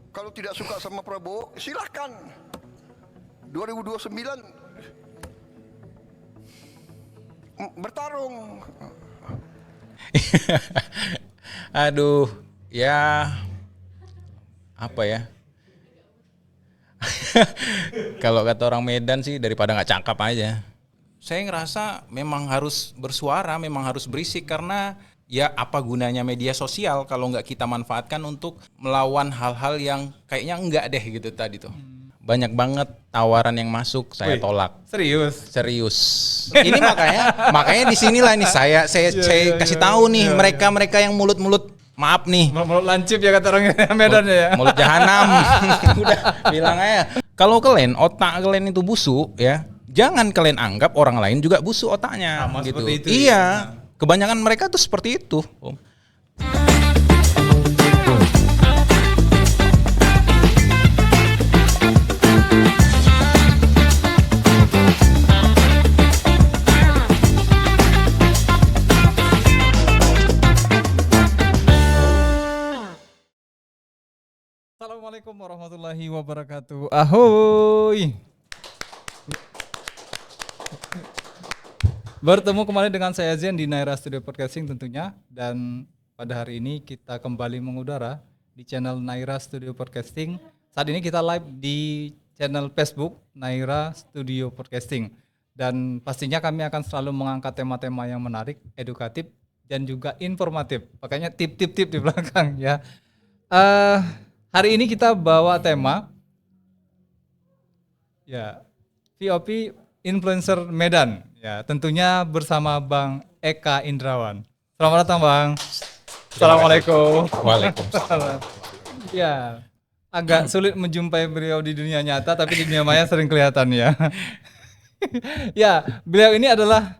Kalau tidak suka sama Prabowo, silahkan. 2029 bertarung. Aduh, ya apa ya? Kalau kata orang Medan sih daripada nggak cakap aja. Saya ngerasa memang harus bersuara, memang harus berisik karena ya apa gunanya media sosial kalau nggak kita manfaatkan untuk melawan hal-hal yang kayaknya enggak deh gitu tadi tuh. Banyak banget tawaran yang masuk, saya Wih, tolak. serius. Serius. Ini makanya disinilah nih saya kasih tahu nih mereka yang mulut-mulut maaf nih. Mulut lancip ya kata orang Medan ya. Mulut jahanam. Udah bilang aja. Kalau kalian otak kalian itu busuk ya, jangan kalian anggap orang lain juga busuk otaknya. Sama gitu. seperti itu, Iya. ya. Kebanyakan mereka tuh seperti itu. Om. Assalamualaikum warahmatullahi wabarakatuh. Ahoy. Bertemu kembali dengan saya Zen di Naira Studio Podcasting tentunya. Dan pada hari ini kita kembali mengudara di channel Naira Studio Podcasting. Saat ini kita live di channel Facebook Naira Studio Podcasting. Dan pastinya kami akan selalu mengangkat tema-tema yang menarik, edukatif, dan juga informatif. Makanya tip-tip di belakang ya. Hari ini kita bawa tema ya VOP Influencer Medan ya, tentunya bersama Bang Eka Indrawan. Selamat datang Bang. Assalamualaikum. Waalaikumsalam. Ya, agak sulit menjumpai beliau di dunia nyata tapi di dunia maya sering kelihatan ya. Ya, beliau ini adalah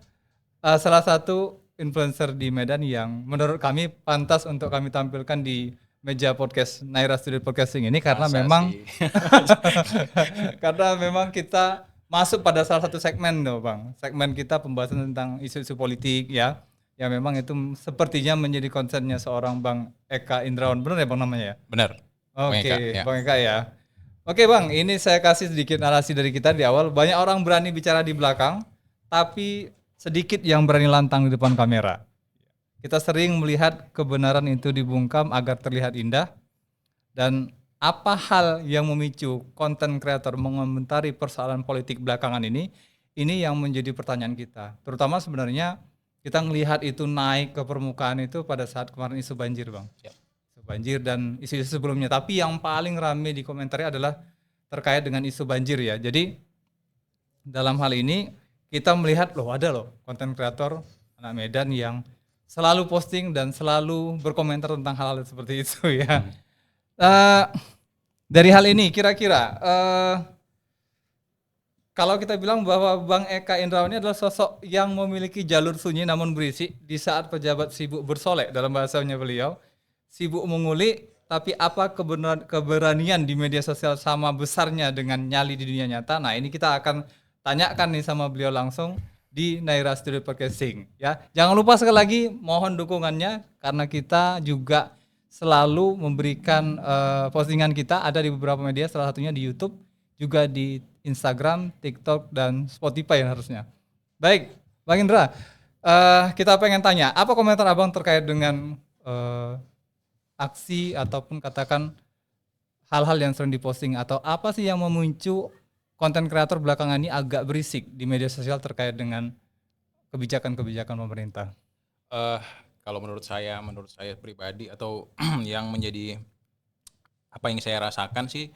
salah satu influencer di Medan yang menurut kami pantas untuk kami tampilkan di meja podcast Naira Studio Podcasting ini karena karena memang kita masuk pada salah satu segmen loh Bang. Segmen kita pembahasan tentang isu-isu politik ya. Ya memang itu sepertinya menjadi konsennya seorang Bang Eka Indrawan. Benar ya Bang namanya ya? Benar. Oke, ya. Bang Eka ya. Oke Bang, ini saya kasih sedikit narasi dari kita di awal. Banyak orang berani bicara di belakang, tapi sedikit yang berani lantang di depan kamera. Kita sering melihat kebenaran itu dibungkam agar terlihat indah. Dan apa hal yang memicu konten kreator mengomentari persoalan politik belakangan ini yang menjadi pertanyaan kita. Terutama sebenarnya kita melihat itu naik ke permukaan itu pada saat kemarin isu banjir Bang. Yap. Isu banjir dan isu-isu sebelumnya. Tapi yang paling ramai dikomentari adalah terkait dengan isu banjir ya. Jadi dalam hal ini kita melihat ada konten kreator anak Medan yang selalu posting dan selalu berkomentar tentang hal-hal seperti itu ya. Dari hal ini kira-kira kalau kita bilang bahwa Bang Eka Indrawan ini adalah sosok yang memiliki jalur sunyi namun berisi di saat pejabat sibuk bersolek dalam bahasanya beliau, sibuk mengulik, tapi apa keberanian di media sosial sama besarnya dengan nyali di dunia nyata. Nah ini kita akan tanyakan nih sama beliau langsung di Naira Studio Podcasting ya. Jangan lupa sekali lagi mohon dukungannya karena kita juga selalu memberikan postingan kita ada di beberapa media, salah satunya di YouTube, juga di Instagram, TikTok dan Spotify harusnya. Baik, Bang Indra, kita pengen tanya, apa komentar Abang terkait dengan aksi ataupun katakan hal-hal yang sering diposting atau apa sih yang memicu konten kreator belakangan ini agak berisik di media sosial terkait dengan kebijakan-kebijakan pemerintah? Kalau menurut saya pribadi atau yang menjadi apa yang saya rasakan sih,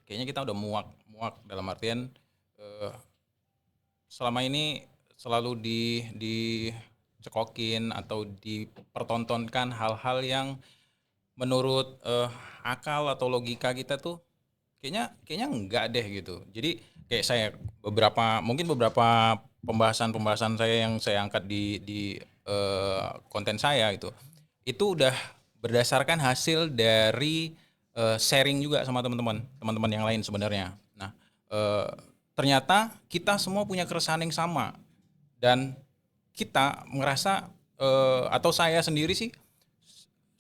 kayaknya kita udah muak dalam artian selama ini selalu dicekokin atau dipertontonkan hal-hal yang menurut akal atau logika kita tuh kayaknya enggak deh gitu. Jadi kayak saya beberapa pembahasan saya yang saya angkat di konten saya itu udah berdasarkan hasil dari sharing juga sama teman-teman yang lain sebenarnya. Nah, ternyata kita semua punya keresahan yang sama dan kita merasa atau saya sendiri sih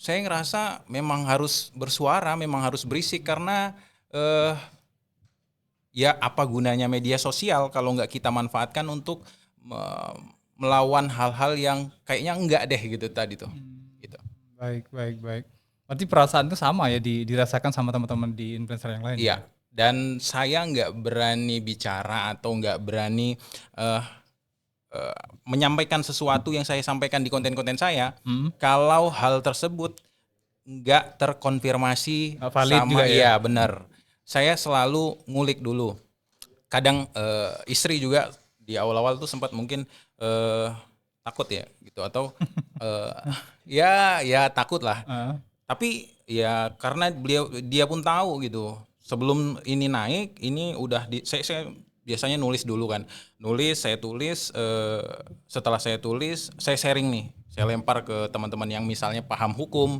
saya ngerasa memang harus bersuara, memang harus berisik karena eh, ya apa gunanya media sosial kalau nggak kita manfaatkan untuk melawan hal-hal yang kayaknya enggak deh gitu tadi tuh. Gitu. Baik, baik, baik. Berarti perasaan itu sama ya dirasakan sama teman-teman di influencer yang lain. Iya. Dan saya nggak berani bicara atau nggak berani menyampaikan sesuatu yang saya sampaikan di konten-konten saya kalau hal tersebut nggak terkonfirmasi Valid sama juga ya? iya benar. Saya selalu ngulik dulu. Kadang istri juga di awal-awal tuh sempat mungkin takut ya gitu atau ya takut lah. Tapi ya karena dia pun tahu gitu. Sebelum ini naik, ini udah saya biasanya nulis dulu kan. Saya tulis, setelah saya tulis, saya sharing nih. Saya lempar ke teman-teman yang misalnya paham hukum.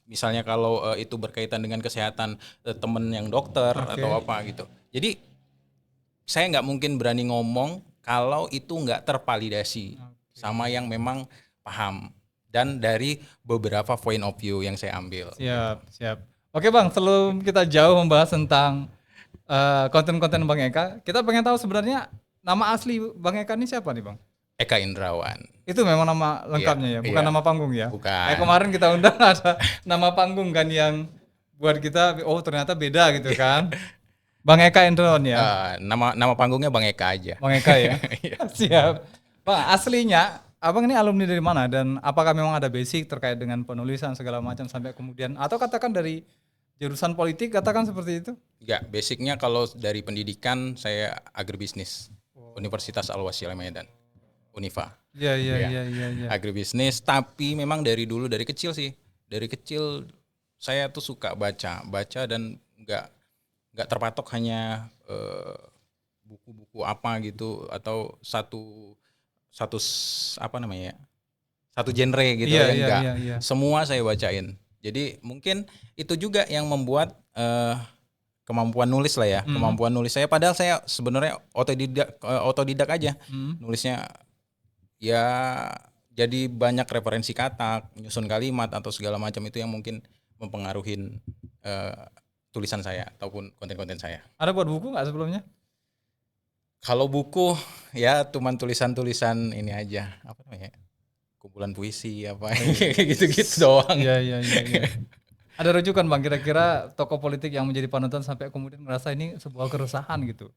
Misalnya kalau itu berkaitan dengan kesehatan teman yang dokter atau apa gitu. Jadi saya nggak mungkin berani ngomong kalau itu nggak tervalidasi sama yang memang paham. Dan dari beberapa point of view yang saya ambil. Siap. Oke Bang, sebelum kita jauh membahas tentang konten-konten Bang Eka, kita pengen tahu sebenarnya nama asli Bang Eka ini siapa nih Bang? Eka Indrawan. Itu memang nama lengkapnya ya, bukan nama panggung ya? Bukan. Kemarin kita undang ada nama panggung kan yang buat kita, oh ternyata beda gitu kan. Bang Eka Indrawan ya? Nama panggungnya Bang Eka aja. Bang Eka ya? Siap. Bang, aslinya Abang ini alumni dari mana dan apakah memang ada basic terkait dengan penulisan segala macam sampai kemudian atau katakan dari jurusan politik katakan seperti itu? Enggak, basicnya kalau dari pendidikan saya agribisnis. Universitas Al-Wasyil Medan. Unifa. Iya. Agribisnis, tapi memang dari dulu dari kecil sih. Dari kecil saya tuh suka baca dan enggak terpatok hanya buku-buku apa gitu atau satu apa namanya ya, satu genre gitu enggak. Semua saya bacain. Jadi mungkin itu juga yang membuat kemampuan nulis lah ya, kemampuan nulis saya. Padahal saya sebenarnya otodidak aja nulisnya. Ya jadi banyak referensi kata, nyusun kalimat atau segala macam itu yang mungkin mempengaruhi tulisan saya ataupun konten-konten saya. Ada buat buku nggak sebelumnya? Kalau buku ya cuman tulisan-tulisan ini aja, apa namanya? Kumpulan puisi apa gitu-gitu doang. Iya. Ada rujukan Bang kira-kira tokoh politik yang menjadi panutan sampai kemudian merasa ini sebuah keresahan gitu?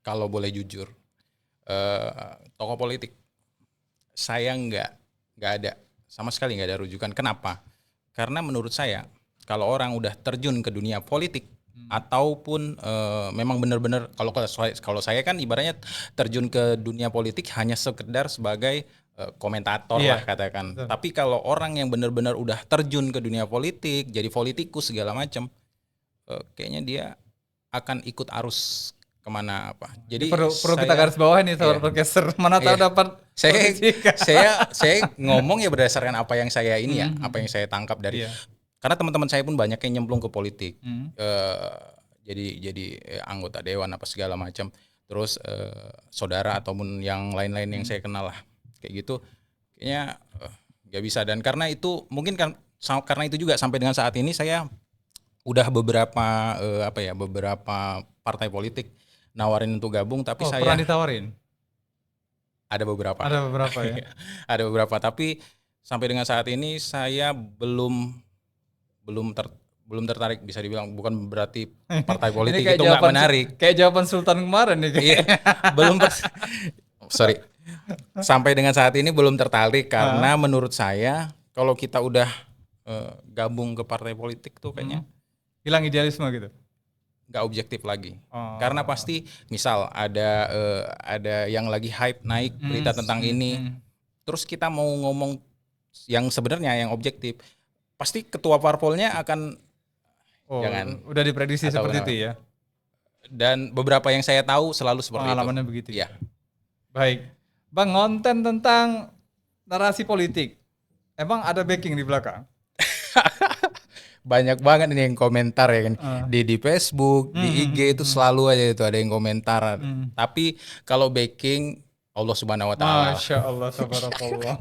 Kalau boleh jujur, tokoh politik saya nggak ada sama sekali nggak ada rujukan. Kenapa? Karena menurut saya kalau orang udah terjun ke dunia politik ataupun memang benar-benar kalau saya kan ibaratnya terjun ke dunia politik hanya sekedar sebagai komentator lah katakan. Betul. Tapi kalau orang yang benar-benar udah terjun ke dunia politik, jadi politikus segala macam, kayaknya dia akan ikut arus kemana apa. Jadi perlu kita garis bawah nih soal podcaster. Mana tahu dapat saya ngomong ya berdasarkan apa yang saya ini ya, apa yang saya tangkap dari karena teman-teman saya pun banyak yang nyemplung ke politik, jadi anggota dewan apa segala macam, terus saudara ataupun yang lain-lain yang saya kenal lah, kayak gitu, kayaknya nggak bisa. Dan karena itu mungkin kan karena itu juga sampai dengan saat ini saya udah beberapa beberapa partai politik nawarin untuk gabung, tapi saya pernah ditawarin. Ada beberapa ya. Ada beberapa, tapi sampai dengan saat ini saya belum tertarik, bisa dibilang. Bukan berarti partai politik itu nggak menarik. Kayak jawaban Sultan kemarin nih. Iya, sorry. Sampai dengan saat ini belum tertarik karena menurut saya kalau kita udah gabung ke partai politik tuh kayaknya hilang idealisme gitu. Nggak objektif lagi. Karena pasti misal ada yang lagi hype naik berita tentang ini, terus kita mau ngomong yang sebenarnya yang objektif, pasti ketua parpolnya akan jangan. Udah diprediksi seperti itu ya. Dan beberapa yang saya tahu selalu seperti pengalamannya itu. Begitu. Ya. Baik, Bang, konten tentang narasi politik, emang ada backing di belakang? Banyak banget ini yang komentar ya kan, di Facebook, di IG itu selalu aja itu ada yang komentar. Tapi kalau backing Allah Subhanahu wa taala. Masya Allah, tabarakallah.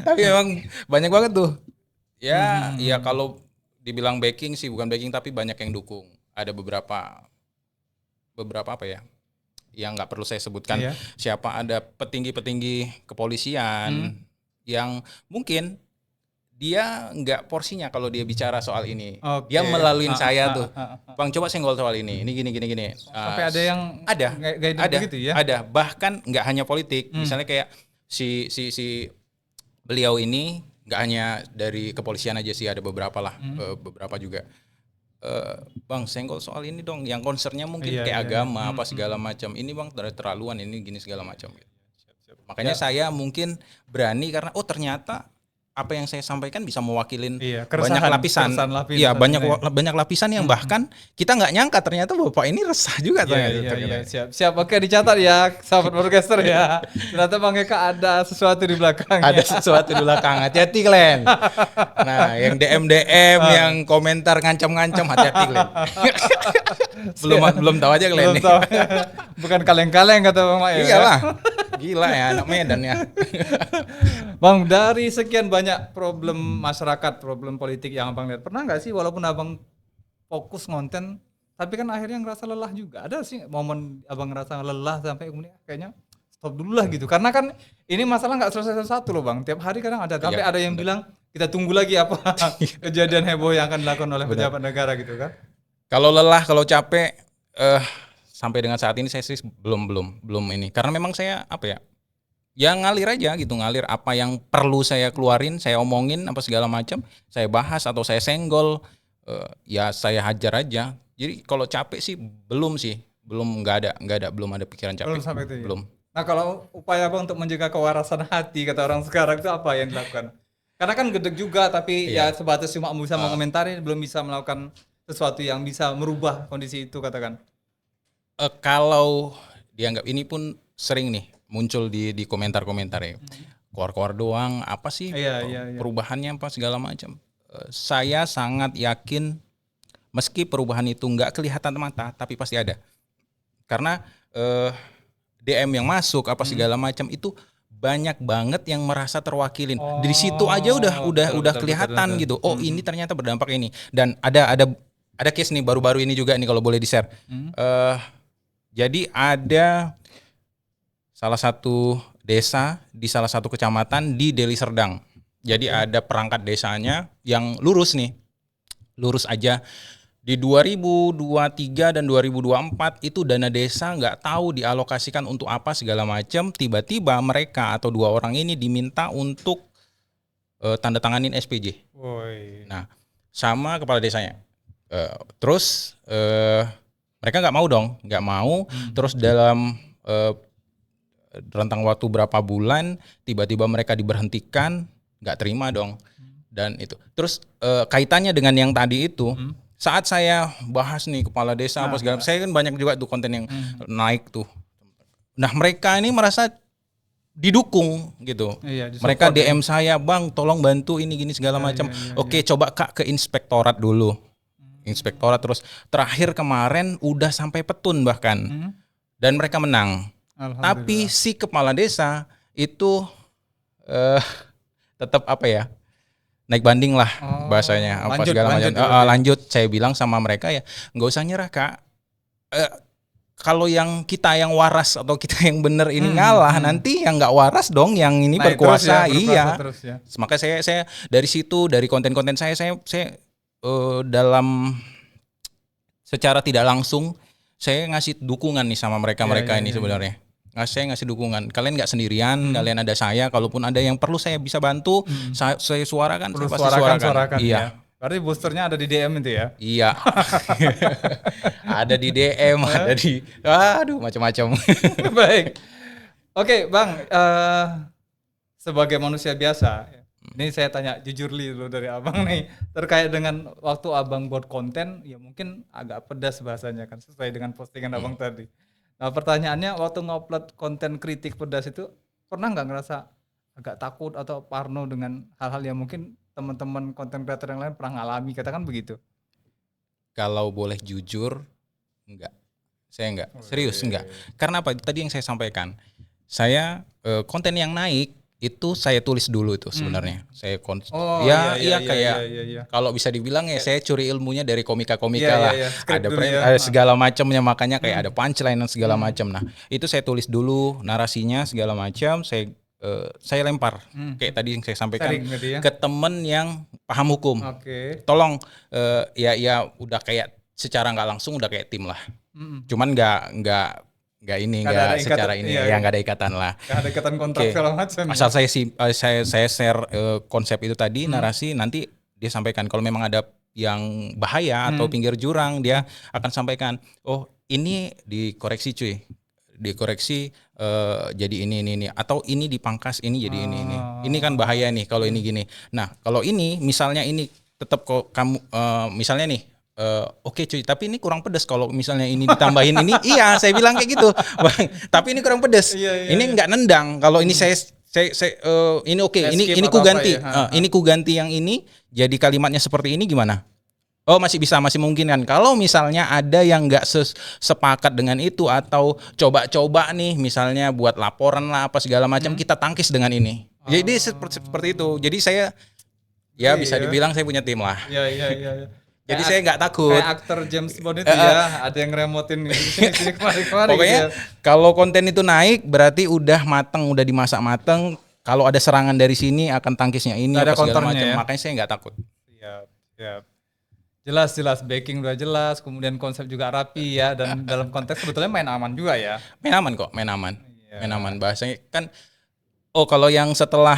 Tapi memang banyak banget tuh. Ya kalau dibilang backing sih bukan backing tapi banyak yang dukung. Ada beberapa apa ya? Yang nggak perlu saya sebutkan Iya. siapa, ada petinggi-petinggi kepolisian yang mungkin dia nggak porsinya kalau dia bicara soal ini. Oke. Dia melaluin saya tuh. ah. Bang coba senggol soal ini gini. Sampai ada yang ada guidance begitu ya? ada, bahkan nggak hanya politik. Misalnya kayak si beliau ini nggak hanya dari kepolisian aja sih, ada beberapa lah, beberapa juga. Bang senggol soal ini dong, yang concernnya mungkin Iya, kayak iya, agama apa segala macam. Ini bang terlaluan, ini gini segala macam. Makanya saya mungkin berani karena ternyata apa yang saya sampaikan bisa mewakilin Iya, banyak lapisan. Iya, banyak lapisan yang bahkan kita nggak nyangka ternyata Bapak ini resah juga ternyata. Iya, siap. Oke, dicatat ya, sahabat podcaster ya. Ternyata Bang Eka ada sesuatu di belakangnya. Ada sesuatu di belakang. Hati-hati Glenn. Nah, yang DM yang komentar ngancam-ngancam, hati-hati Glenn. belum tahu aja Glenn. Belum tahu. Bukan kaleng-kaleng kata Bang Mak ya. Iyalah. Gila ya anak Medan ya. Bang, dari sekian banyak problem masyarakat, problem politik yang Abang lihat, pernah nggak sih walaupun Abang fokus konten, tapi kan akhirnya ngerasa lelah juga? Ada sih momen Abang ngerasa lelah sampai kemudian kayaknya stop dulu lah gitu. Karena kan ini masalah nggak selesai satu loh Bang. Tiap hari kadang ada. Sampai ada yang bilang kita tunggu lagi apa kejadian heboh yang akan dilakukan oleh pejabat negara gitu kan? Kalau lelah, kalau capek, sampai dengan saat ini saya sih belum ini. Karena memang saya ya ngalir aja gitu, ngalir apa yang perlu saya keluarin, saya omongin apa segala macam, saya bahas atau saya senggol, ya saya hajar aja. Jadi kalau capek sih, belum, nggak ada, belum ada pikiran capek. Belum sampai itu ya? Belum. Nah kalau upaya Bang untuk menjaga kewarasan hati kata orang sekarang itu apa yang dilakukan? Karena kan gedeg juga tapi ya sebatas cuma bisa mengomentari, belum bisa melakukan sesuatu yang bisa merubah kondisi itu katakan. Kalau dianggap ini pun sering nih muncul di komentar-komentar ya. Keluar-keluar doang, apa sih perubahannya apa segala macam. Saya sangat yakin meski perubahan itu nggak kelihatan mata, tapi pasti ada. Karena DM yang masuk apa segala macam itu banyak banget yang merasa terwakilin. Di situ aja udah kelihatan gitu. Oh, ini ternyata berdampak ini. Dan ada case nih baru-baru ini juga nih kalau boleh di-share. Jadi ada salah satu desa di salah satu kecamatan di Deli Serdang. Jadi ada perangkat desanya yang lurus aja. Di 2023 dan 2024 itu dana desa nggak tahu dialokasikan untuk apa segala macam. Tiba-tiba mereka atau 2 orang ini diminta untuk tanda tanganin SPJ. Nah, sama kepala desanya. Terus mereka nggak mau. Terus dalam rentang waktu berapa bulan tiba-tiba mereka diberhentikan, nggak terima dong. Dan itu terus kaitannya dengan yang tadi itu, saat saya bahas nih kepala desa apa segala, saya kan banyak juga tuh konten yang naik tuh. Nah mereka ini merasa didukung gitu. Mereka DM saya, Bang tolong bantu ini gini segala macam. Oke, coba Kak ke inspektorat dulu. Inspektorat, terus terakhir kemarin udah sampai petun bahkan. Dan mereka menang. Tapi si kepala desa itu tetap naik banding lah bahasanya apa segala macam. Lanjut, saya bilang sama mereka ya nggak usah nyerah Kak. Kalau yang kita yang waras atau kita yang bener ini ngalah, nanti yang nggak waras dong yang ini berkuasa. Terus ya. Maka saya dari situ, dari konten-konten saya dalam secara tidak langsung saya ngasih dukungan nih sama mereka ini sebenarnya. Saya ngasih dukungan. Kalian nggak sendirian, kalian ada saya. Kalaupun ada yang perlu saya bisa bantu, saya suarakan. Perlu saya pasti suarakan. Iya. Ya. Berarti boosternya ada di DM itu ya? Iya. Ada di DM, ada di, macam-macam. Baik. Oke, Bang. Sebagai manusia biasa, ini saya tanya jujur dulu dari Abang nih, terkait dengan waktu Abang buat konten, ya mungkin agak pedas bahasanya kan, sesuai dengan postingan Abang tadi. Nah pertanyaannya, waktu ngupload konten kritik pedas itu, pernah nggak ngerasa agak takut atau parno dengan hal-hal yang mungkin teman-teman konten creator yang lain pernah ngalami, katakan begitu? Kalau boleh jujur, enggak. Saya enggak, serius enggak. Karena apa? Tadi yang saya sampaikan. Saya konten yang naik itu saya tulis dulu itu sebenarnya. Saya kayak kalau bisa dibilang ya saya curi ilmunya dari komika-komika lah. Script Ada dulu ada segala macamnya, makanya kayak ada punchline dan segala macam. Nah, itu saya tulis dulu narasinya segala macam, saya lempar. Kayak tadi yang saya sampaikan Sharing gitu ya. ke temen yang paham hukum. Oke. Tolong ya udah kayak secara nggak langsung udah kayak tim lah. Cuman nggak ada secara ikatan, ini iya, ya iya. nggak ada ikatan lah. Nggak ada ikatan kontrak Oke. segala macam. Asal saya share konsep itu tadi, narasi, nanti dia sampaikan kalau memang ada yang bahaya atau pinggir jurang, dia akan sampaikan, oh ini dikoreksi cuy, dikoreksi jadi ini atau ini dipangkas ini jadi ini kan bahaya nih kalau ini gini. Nah kalau ini misalnya ini tetap kok kamu misalnya nih oke cuy, tapi ini kurang pedas kalau misalnya ini ditambahin ini. Iya, saya bilang kayak gitu, Bang. Tapi ini kurang pedas. Iya, Ini nggak nendang. Kalau ini saya ini oke, Saya skip ini atau ku apa ganti. ya? Ini ku ganti yang ini jadi kalimatnya seperti ini gimana? Oh masih bisa, masih mungkin kan. Kalau misalnya ada yang nggak sepakat dengan itu atau coba-coba nih misalnya buat laporan lah apa segala macam, kita tangkis dengan ini. Jadi seperti itu. Jadi saya ya bisa dibilang saya punya tim lah. Iya. Jadi saya nggak takut. Kayak aktor James Bond itu ya, ada yang remotin sini kemari Pokoknya gitu. kalau konten itu naik berarti udah mateng, udah dimasak mateng. Kalau ada serangan dari sini akan tangkisnya ini Nggak ada apa segala counternya macam. ya? Makanya saya nggak takut. Siap. Jelas backing udah jelas, kemudian konsep juga rapi ya, dan dalam konteks sebetulnya main aman juga ya. Main aman kok, main aman. Main aman bahasanya kan. Oh kalau yang setelah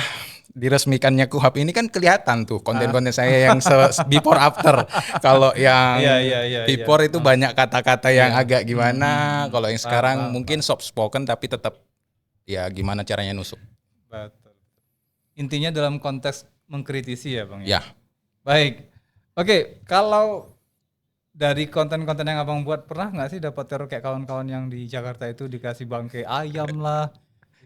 diresmikannya KUHP ini kan kelihatan tuh konten-konten saya yang before after. Kalau yang Iya. before itu banyak kata-kata yang agak gimana. Kalau yang sekarang mungkin soft spoken tapi tetap ya gimana caranya nusuk. Betul. Intinya dalam konteks mengkritisi ya Bang. Ya. Baik. Oke, kalau dari konten-konten yang Abang buat, pernah nggak sih dapat teror kayak kawan-kawan yang di Jakarta itu dikasih bangkai ayam lah,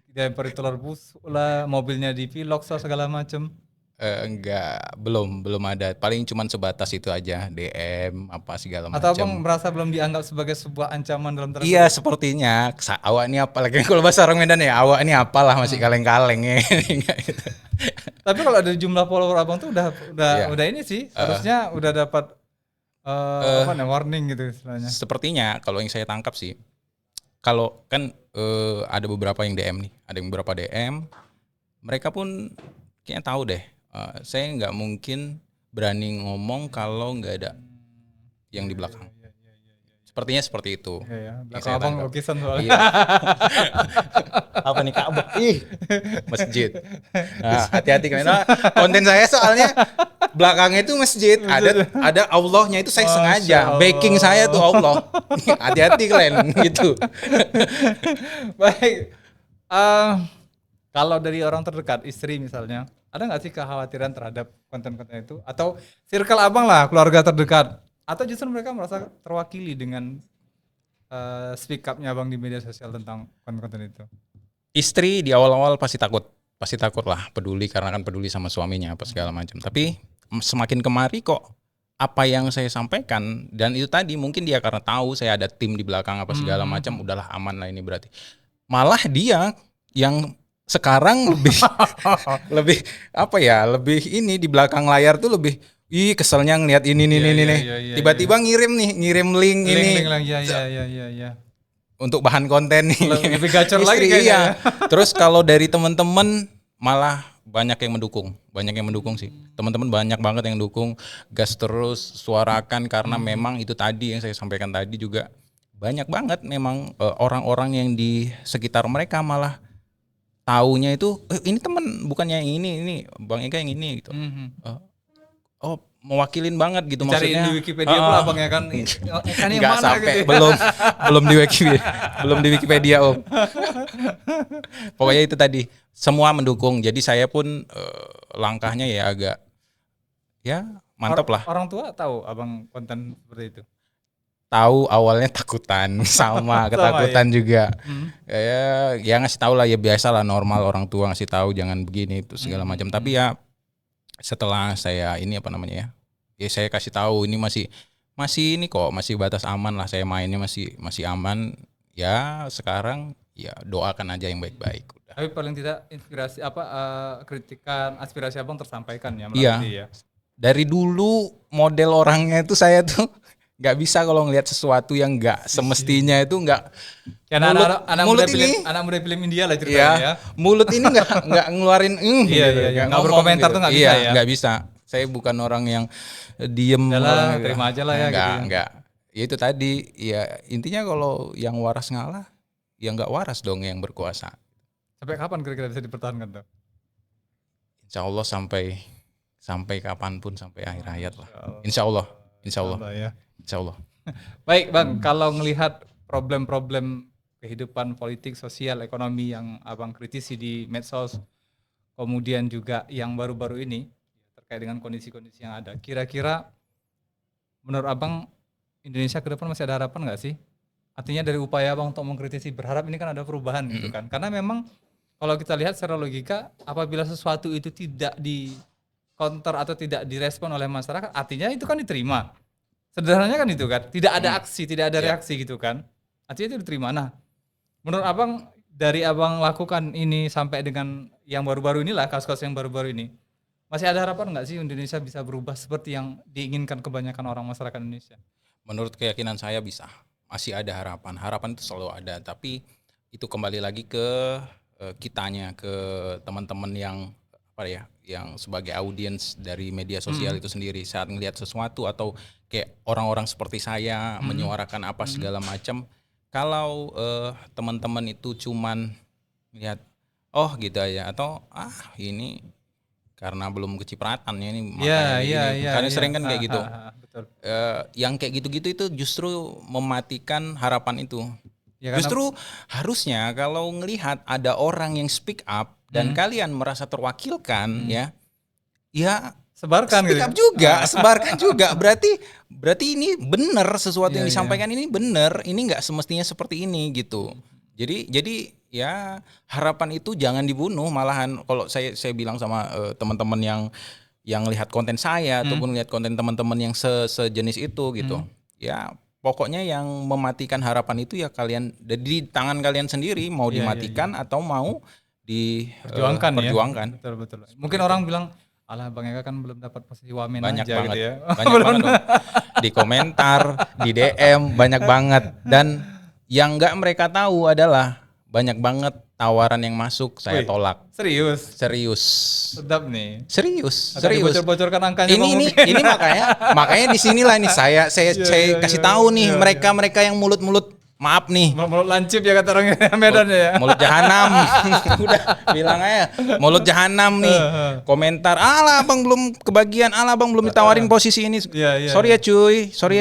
dilempari telur busuk lah, mobilnya dipilok segala macem? Enggak, belum ada. Paling cuman sebatas itu aja, DM apa segala Atau Abang macam. merasa belum dianggap sebagai sebuah ancaman dalam tanda Iya, sepertinya awak ini apa lagi kalau bahasa orang Medan ya, awak ini apalah masih kaleng-kaleng ya. Tapi kalau dari jumlah follower Abang tuh udah Iya. udah ini sih, harusnya udah dapat apa namanya, warning gitu istilahnya. Sepertinya kalau yang saya tangkap sih, kalau kan ada beberapa yang DM nih, ada yang beberapa DM, mereka pun kayaknya tahu deh. Saya nggak mungkin berani ngomong kalau nggak ada yang di belakang. Sepertinya seperti itu. Iya, yang belakang saya Abang tangkap. lukisan soalnya. Iya. Apa nih Ka'bah? Masjid. Nah, hati-hati kalian. Nah, konten saya soalnya belakangnya itu masjid. Ada Allahnya itu saya Masya sengaja. Allah. Backing saya tuh Allah. Hati-hati kalian gitu. Baik. Kalau dari orang terdekat, istri misalnya, ada nggak sih kekhawatiran terhadap konten-konten itu? Atau circle Abang lah, keluarga terdekat? Atau justru mereka merasa terwakili dengan speak up-nya Abang di media sosial tentang konten-konten itu? Istri di awal-awal pasti takut lah, peduli karena kan peduli sama suaminya apa segala macam. Tapi semakin kemari kok apa yang saya sampaikan, dan itu tadi mungkin dia karena tahu saya ada tim di belakang apa segala macam, udahlah aman lah ini berarti. Malah dia yang sekarang lebih apa ya, lebih ini di belakang layar tuh lebih keselnya ngeliat ini nih. Iya, Tiba-tiba ngirim link ini Iya. untuk bahan konten nih. Lebih gacor lagi Istri, kayaknya iya. ya. Terus kalau dari teman-teman malah banyak yang mendukung sih. Teman-teman banyak banget yang dukung, gas terus suarakan karena memang itu tadi yang saya sampaikan tadi juga banyak banget memang orang-orang yang di sekitar mereka malah taunya itu ini teman bukannya yang ini Bang Eka yang ini gitu. Oh mewakilin banget gitu Cariin maksudnya. di Wikipedia pula Abang ya kan. Kan yang Nggak mana sampai gitu. belum di Wikipedia, belum di Wikipedia Om. Pokoknya itu tadi semua mendukung. Jadi saya pun langkahnya ya agak ya mantap lah. Orang tua tahu Abang konten seperti itu? Tahu awalnya takutan sama ketakutan juga. Ya ngasih tahu lah ya biasa lah normal orang tua ngasih tahu jangan begini itu segala macam. Tapi ya setelah saya ini apa namanya ya saya kasih tahu ini masih ini kok, masih batas aman lah, saya mainnya masih aman. Ya sekarang ya doakan aja yang baik-baik udah. Tapi paling tidak inspirasi kritikan, aspirasi abang tersampaikan ya Iya. melalui ya. Dari dulu model orangnya itu saya tuh nggak bisa kalau ngelihat sesuatu yang nggak semestinya itu nggak. Ya, Mulut ini. anak muda film India lah ceritanya Iya, ya. mulut ini nggak ngeluarin Iya. Nggak ngomong berkomentar gitu. tuh nggak Iya, bisa ya. nggak bisa. Saya bukan orang yang diem. Yalah, orang terima aja lah ya, gitu ya. Nggak. Ya itu tadi. Ya intinya kalau yang waras ngalah, ya nggak waras dong yang berkuasa. Sampai kapan kira-kira bisa dipertahankan tuh? Insya Allah sampai kapanpun, sampai akhir hayat lah. Insya Allah. Ya. Insya Allah. Baik Bang, kalau ngelihat problem-problem kehidupan politik, sosial, ekonomi yang abang kritisi di medsos, kemudian juga yang baru-baru ini terkait dengan kondisi-kondisi yang ada, kira-kira menurut abang Indonesia ke depan masih ada harapan nggak sih? Artinya dari upaya abang untuk mengkritisi, berharap ini kan ada perubahan gitu kan? Karena memang kalau kita lihat secara logika, apabila sesuatu itu tidak di counter atau tidak direspon oleh masyarakat, artinya itu kan diterima. Sederhananya kan itu kan, tidak ada aksi, tidak ada reaksi gitu kan. Artinya itu diterima. Nah, menurut abang, dari abang lakukan ini sampai dengan yang baru-baru inilah, kasus-kasus yang baru-baru ini, masih ada harapan nggak sih Indonesia bisa berubah seperti yang diinginkan kebanyakan orang masyarakat Indonesia? Menurut keyakinan saya bisa. Masih ada harapan. Harapan itu selalu ada, tapi itu kembali lagi ke kitanya, ke teman-teman yang yang sebagai audiens dari media sosial itu sendiri, saat ngelihat sesuatu atau kayak orang-orang seperti saya menyuarakan apa segala macam, kalau teman-teman itu cuman lihat oh gitu aja, atau ini karena belum kecipratan ya, ini makanya gini. Karena sering kan kayak gitu. Betul. Yang kayak gitu-gitu itu justru mematikan harapan itu. Ya, karena- Justru harusnya kalau ngelihat ada orang yang speak up dan kalian merasa terwakilkan, ya Sebarkan speak gitu. up juga, sebarkan juga. Berarti ini benar, sesuatu yang disampaikan ini benar. Ini nggak semestinya seperti ini gitu. Jadi ya harapan itu jangan dibunuh, malahan kalau saya bilang sama teman-teman yang lihat konten saya ataupun lihat konten teman-teman yang sejenis itu gitu. Ya pokoknya yang mematikan harapan itu ya kalian, di tangan kalian sendiri mau dimatikan atau mau diperjuangkan. Ya. Betul. Mungkin orang bilang, alah Bang Eka kan belum dapat posisi wamen Banyak aja banget, gitu ya. banyak banget dong. Di komentar, di DM banyak banget, dan yang nggak mereka tahu adalah banyak banget tawaran yang masuk saya Wih, tolak. Serius. Sedap nih. Serius. Akan dibocor-bocorkan angkanya Bang mungkin. Ini makanya di sinilah nih saya kasih tahu nih mereka yang mulut-mulut, maaf nih, Mulut lancip ya kata orang Medan ya. mulut jahanam. Udah bilang aja mulut jahanam nih. Komentar, alah Bang belum kebagian, alah Bang belum ditawarin posisi ini. Sorry ya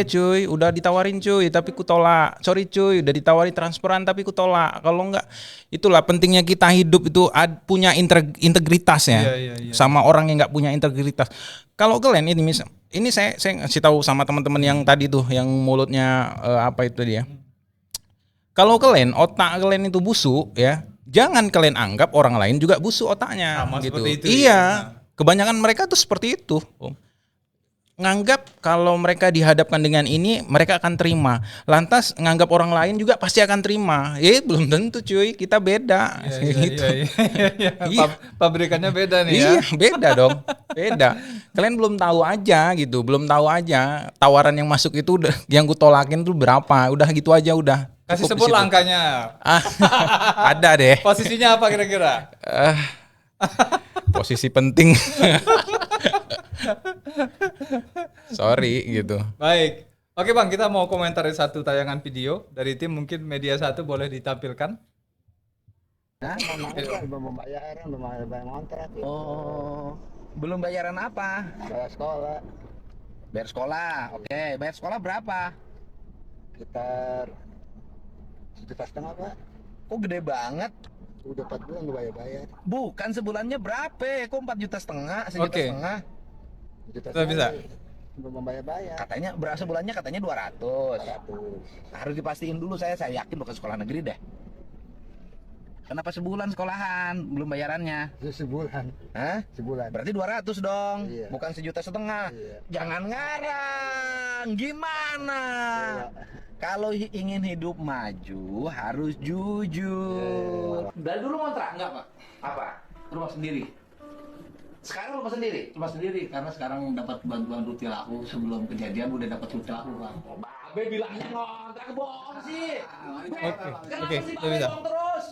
cuy, udah ditawarin cuy tapi ku tolak. Sorry cuy, udah ditawarin transferan tapi ku tolak. Kalau enggak, itulah pentingnya kita hidup itu punya integritas ya. Sama orang yang nggak punya integritas. Kalau kalian ini saya ngasih tahu sama teman-teman yang tadi tuh yang mulutnya apa itu dia. Kalau kalian otak kalian itu busuk ya, jangan kalian anggap orang lain juga busuk otaknya. Sama gitu. seperti itu, Iya, kebanyakan mereka tuh seperti itu. Nganggap kalau mereka dihadapkan dengan ini mereka akan terima. Lantas nganggap orang lain juga pasti akan terima. Belum tentu cuy, kita beda. Gitu. Iya. Pabrikannya beda nih ya. Iya, beda dong. Beda. Kalian belum tahu aja gitu, belum tahu aja tawaran yang masuk itu yang ku tolakin tuh berapa. Udah gitu aja udah. Kasih Cukup sebut di situ. angkanya. Ada deh. Posisinya apa kira-kira? Posisi penting. Sorry gitu. Baik. Oke Bang, kita mau komentari satu tayangan video dari tim, mungkin media satu boleh ditampilkan. Belum bayaran, belum bayar kontrak. Oh, belum bayaran apa? Bayar sekolah Bayar sekolah, oke. Bayar sekolah berapa? sekitar 1,5 juta Pak. Kok gede banget? Udah 4 bulan gue bayar. Bukan sebulannya berapa? Kok 4,5 juta? 1,5 Oke. juta? Sudah bisa. Belum bayar. Katanya berapa sebulannya? Katanya 200. 100. Harus dipastiin dulu, saya yakin lo ke sekolah negeri deh. Kenapa sebulan sekolahan belum bayarannya? Sebulan. Hah? Sebulan. Berarti 200 dong, Iya. bukan 1,5 juta. Iya. Jangan ngarang. Gimana? Iya. Kalau ingin hidup maju harus jujur. Dari dulu ngontrak enggak, Pak? Apa? Rumah sendiri. Sekarang rumah sendiri? Rumah sendiri karena sekarang dapat bantuan rutin aku. Sebelum kejadian udah dapat rutin aku, Bang. Babe bilangnya ngontrak, bohong sih. Oke, itu bisa. Terus?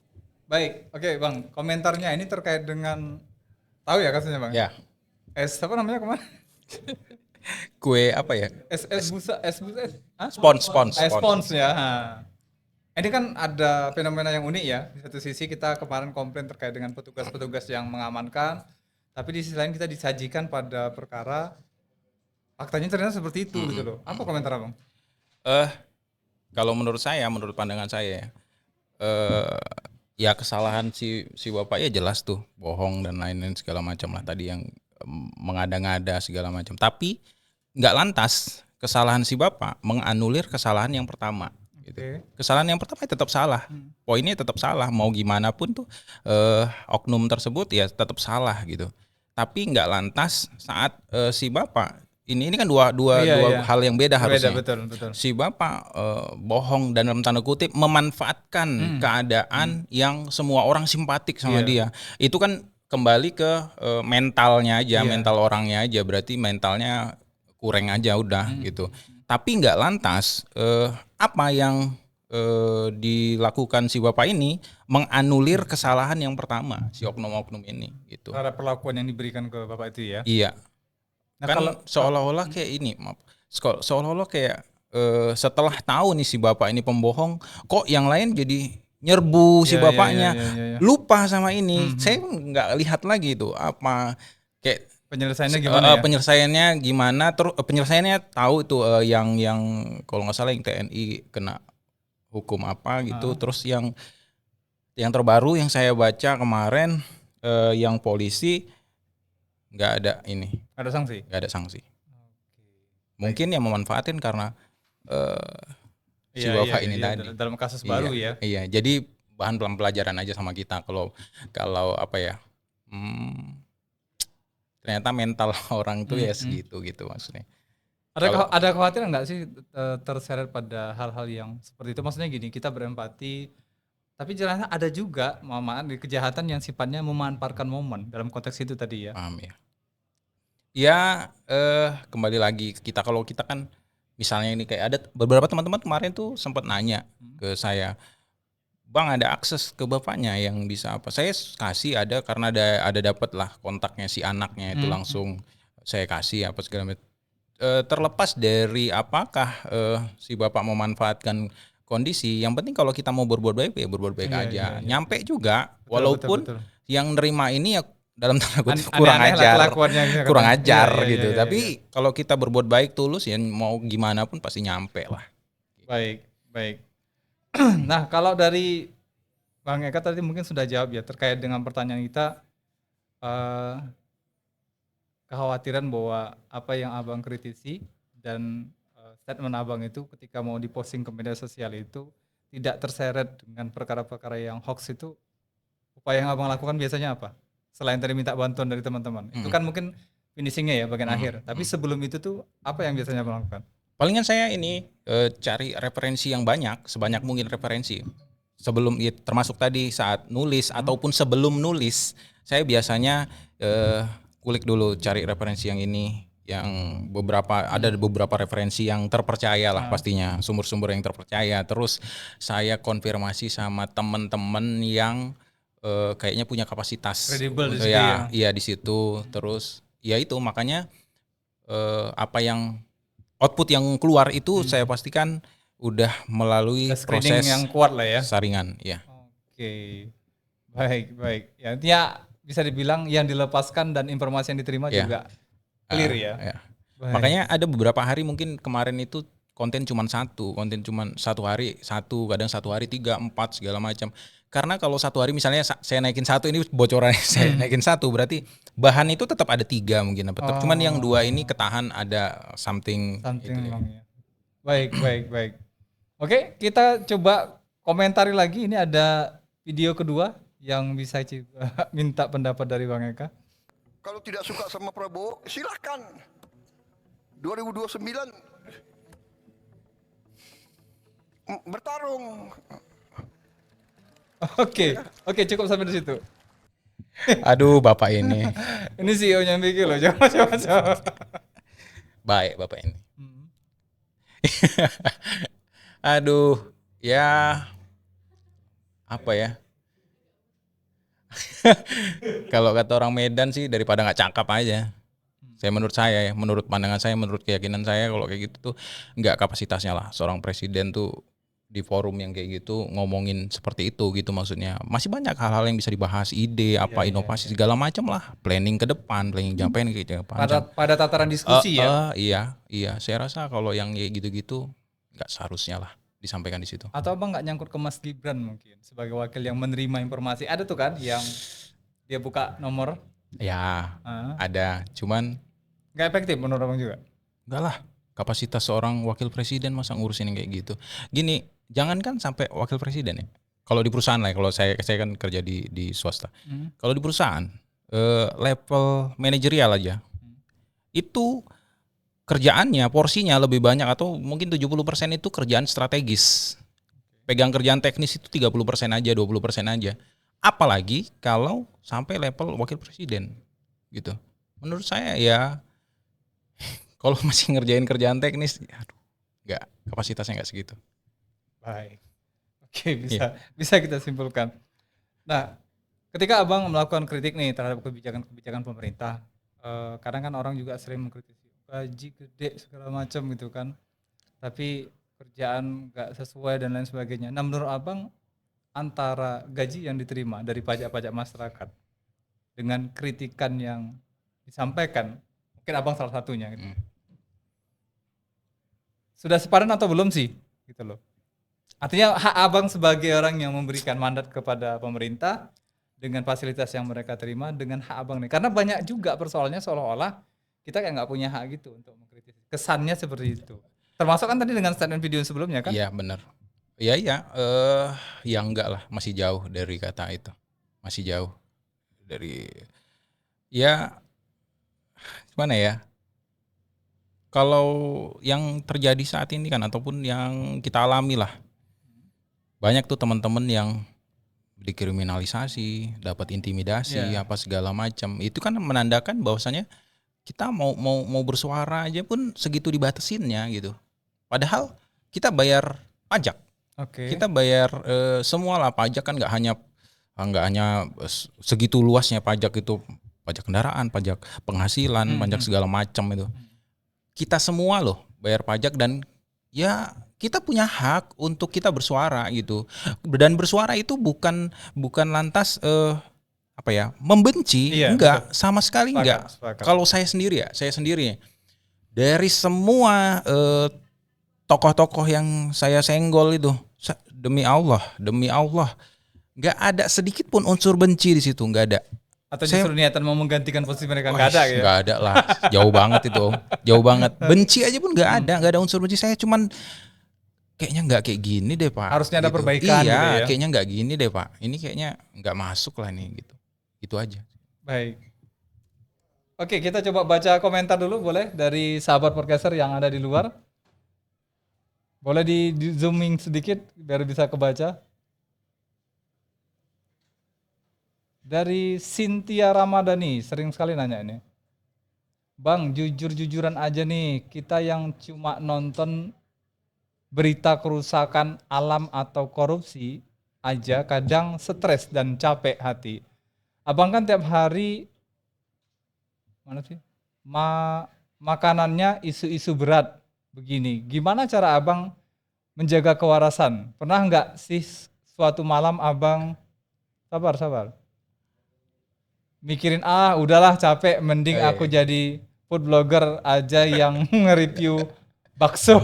Baik, oke Bang, komentarnya ini terkait dengan tahu ya kasusnya Bang? Ya, Apa namanya kemarin? kue apa ya? Es busa, hah? Spons. Spons ya. Ini kan ada fenomena yang unik ya. Di satu sisi kita kemarin komplain terkait dengan petugas-petugas yang mengamankan, tapi di sisi lain kita disajikan pada perkara faktanya ternyata seperti itu gitu loh. Apa komentar Bang? Kalau menurut saya, menurut pandangan saya, ya kesalahan si bapak ya jelas tuh, bohong dan lain-lain segala macam lah tadi yang mengada-ngada segala macam. Tapi nggak lantas kesalahan si bapak menganulir kesalahan yang pertama. Gitu. Oke. Kesalahan yang pertama tetap salah, poinnya tetap salah. Mau gimana pun tuh oknum tersebut ya tetap salah gitu. Tapi nggak lantas saat si bapak ini kan dua Iya. hal yang beda harusnya. Betul. Si bapak bohong dan dalam tanda kutip memanfaatkan keadaan yang semua orang simpatik sama dia. Itu kan kembali ke mentalnya aja, mental orangnya aja. Berarti mentalnya kurang aja udah gitu. Tapi nggak lantas apa yang dilakukan si bapak ini menganulir kesalahan yang pertama si oknum-oknum ini gitu. Cara perlakuan yang diberikan ke Bapak itu ya. Iya. Nah, Kan kalau seolah-olah kayak ini, maaf. Seolah-olah kayak setelah tahu nih si bapak ini pembohong, kok yang lain jadi nyerbu si Iya, bapaknya. iya. Lupa sama ini. Saya nggak lihat lagi itu apa kayak penyelesaiannya gimana ya? penyelesaiannya gimana, terus penyelesaiannya tahu itu yang kalau nggak salah yang TNI kena hukum apa gitu, terus yang terbaru yang saya baca kemarin yang polisi nggak ada ini, Ada sanksi. nggak ada sanksi. Mungkin yang memanfaatin karena si bapak ini tadi dalam kasus baru ya. Iya, jadi bahan pelajaran aja sama kita kalau apa ya, ternyata mental orang tuh ya segitu gitu maksudnya. Ada kekhawatiran nggak sih terseret pada hal-hal yang seperti itu? Maksudnya gini, kita berempati, tapi jelasnya ada juga di kejahatan yang sifatnya memanfaatkan momen dalam konteks itu tadi ya. Paham ya. Ya kembali lagi ke kita, kalau kita kan misalnya ini kayak ada beberapa teman-teman kemarin tuh sempat nanya ke saya, Bang ada akses ke bapaknya yang bisa apa? Saya kasih ada karena ada dapat lah kontaknya si anaknya itu langsung saya kasih apa segala macam. Terlepas dari apakah si bapak memanfaatkan kondisi, yang penting kalau kita mau berbuat baik ya berbuat baik aja. Nyampe juga, walaupun betul. yang nerima ini ya dalam tanda kutip Aneh-aneh kurang lah ajar, kelakuannya gitu kan. kurang ajar Iya, gitu. iya, Tapi kalau kita berbuat baik tulus ya mau gimana pun pasti nyampe lah. Baik. Nah, kalau dari Bang Eka tadi mungkin sudah jawab ya terkait dengan pertanyaan kita, kekhawatiran bahwa apa yang Abang kritisi dan statement Abang itu ketika mau diposting ke media sosial itu tidak terseret dengan perkara-perkara yang hoax itu, upaya yang Abang lakukan biasanya apa? Selain tadi minta bantuan dari teman-teman, itu kan mungkin finishingnya ya bagian akhir. Tapi sebelum itu tuh apa yang biasanya Abang lakukan? Palingan saya ini cari referensi yang banyak, sebanyak mungkin referensi. Sebelum termasuk tadi saat nulis ataupun sebelum nulis, saya biasanya kulik dulu, cari referensi yang ini, yang ada beberapa referensi yang terpercaya lah pastinya, sumber-sumber yang terpercaya. Terus saya konfirmasi sama teman-teman yang kayaknya punya kapasitas kredibel di situ ya. Iya di situ. Terus ya itu makanya apa yang output yang keluar itu saya pastikan udah melalui Screening proses yang kuat lah ya. saringan ya. Oke. Baik. Ya, intinya bisa dibilang yang dilepaskan dan informasi yang diterima juga clear ya. Baik. Makanya ada beberapa hari, mungkin kemarin itu konten cuma satu hari satu, kadang satu hari 3, 4 segala macam. Karena kalau satu hari misalnya saya naikin satu, ini bocoran saya naikin satu, berarti bahan itu tetap ada 3 mungkin apa. Cuman yang 2 ini ketahan ada something gitu ya. memang ya. Baik. Oke, kita coba komentari lagi. Ini ada video kedua yang bisa minta pendapat dari Bang Eka? Kalau tidak suka sama Prabowo, silahkan. 2029 bertarung. Oke, cukup sampai di situ. Aduh, Bapak ini. Ini CEO-nya Vicky loh, coba. Baik, Bapak ini. Aduh, ya apa ya? Kalau kata orang Medan sih daripada nggak cakap aja. Menurut saya ya, menurut pandangan saya, menurut keyakinan saya kalau kayak gitu tuh nggak kapasitasnya lah seorang presiden tuh di forum yang kayak gitu ngomongin seperti itu gitu maksudnya. Masih banyak hal-hal yang bisa dibahas, ide, inovasi segala macam lah, planning ke depan, planning jangka pendek gitu. Pada tataran diskusi ya. Iya, saya rasa kalau yang kayak gitu-gitu nggak seharusnya lah disampaikan di situ. Atau Abang nggak nyangkut ke Mas Gibran mungkin sebagai wakil yang menerima informasi. Ada tuh kan yang dia buka nomor. Ya, ada. Cuman Nggak efektif menurut Abang juga? enggak lah. Kapasitas seorang wakil presiden masa ngurusin yang kayak gitu. Gini, jangankan sampai wakil presiden ya. Kalau di perusahaan lah, kalau saya kan kerja di swasta. Kalau di perusahaan level manajerial aja. Itu kerjaannya, porsinya lebih banyak atau mungkin 70% itu kerjaan strategis. Pegang kerjaan teknis itu 30% aja, 20% aja. Apalagi kalau sampai level wakil presiden gitu. Menurut saya ya kalau masih ngerjain kerjaan teknis, aduh, kapasitasnya nggak segitu. Baik. Oke, bisa kita simpulkan. Nah, ketika Abang melakukan kritik nih terhadap kebijakan pemerintah, kadang kan orang juga sering mengkritisi gaji gede segala macam gitu kan, tapi kerjaan nggak sesuai dan lain sebagainya. Nah, menurut Abang antara gaji yang diterima dari pajak-pajak masyarakat dengan kritikan yang disampaikan, mungkin Abang salah satunya gitu. Sudah sepadan atau belum sih? Gitu loh. Artinya hak Abang sebagai orang yang memberikan mandat kepada pemerintah dengan fasilitas yang mereka terima dengan hak Abang nih. Karena banyak juga persoalannya seolah-olah kita kayak nggak punya hak gitu untuk mengkritisi. Kesannya seperti itu. Termasuk kan tadi dengan statement video sebelumnya kan? Iya benar. Iya, ya enggak lah, masih jauh dari kata itu. Masih jauh dari ya gimana ya? Kalau yang terjadi saat ini kan ataupun yang kita alami lah. Banyak tuh teman-teman yang dikriminalisasi, dapat intimidasi, apa segala macam. Itu kan menandakan bahwasannya kita mau bersuara aja pun segitu dibatasinnya gitu. Padahal kita bayar pajak. Kita bayar semua lah pajak kan nggak hanya segitu luasnya pajak itu, pajak kendaraan, pajak penghasilan, pajak segala macam itu. Kita semua loh bayar pajak dan ya kita punya hak untuk kita bersuara gitu. Dan bersuara itu bukan lantas membenci, enggak, betul. Sama sekali enggak. Kalau saya sendiri dari semua tokoh-tokoh yang saya senggol itu, demi Allah, nggak ada sedikit pun unsur benci di situ, nggak ada. Atau justru niatan mau menggantikan posisi mereka nggak ada gitu? Nggak ada lah, jauh banget itu, jauh banget. Benci aja pun nggak ada unsur benci. Saya cuman kayaknya nggak kayak gini deh Pak. Harusnya ada gitu. perbaikan. Iya, gitu ya? Kayaknya nggak gini deh Pak. Ini kayaknya nggak masuk lah nih gitu. Itu aja. Baik. Oke, kita coba baca komentar dulu boleh dari sahabat podcaster yang ada di luar. Boleh di zooming sedikit biar bisa kebaca. Dari Cynthia Ramadhani, sering sekali nanya ini. Bang, jujur-jujuran aja nih, kita yang cuma nonton berita kerusakan alam atau korupsi aja kadang stres dan capek hati. Abang kan tiap hari makanannya isu-isu berat begini. Gimana cara Abang menjaga kewarasan? Pernah nggak sih suatu malam Abang sabar mikirin udahlah capek, mending aku jadi food blogger aja yang nge-review bakso.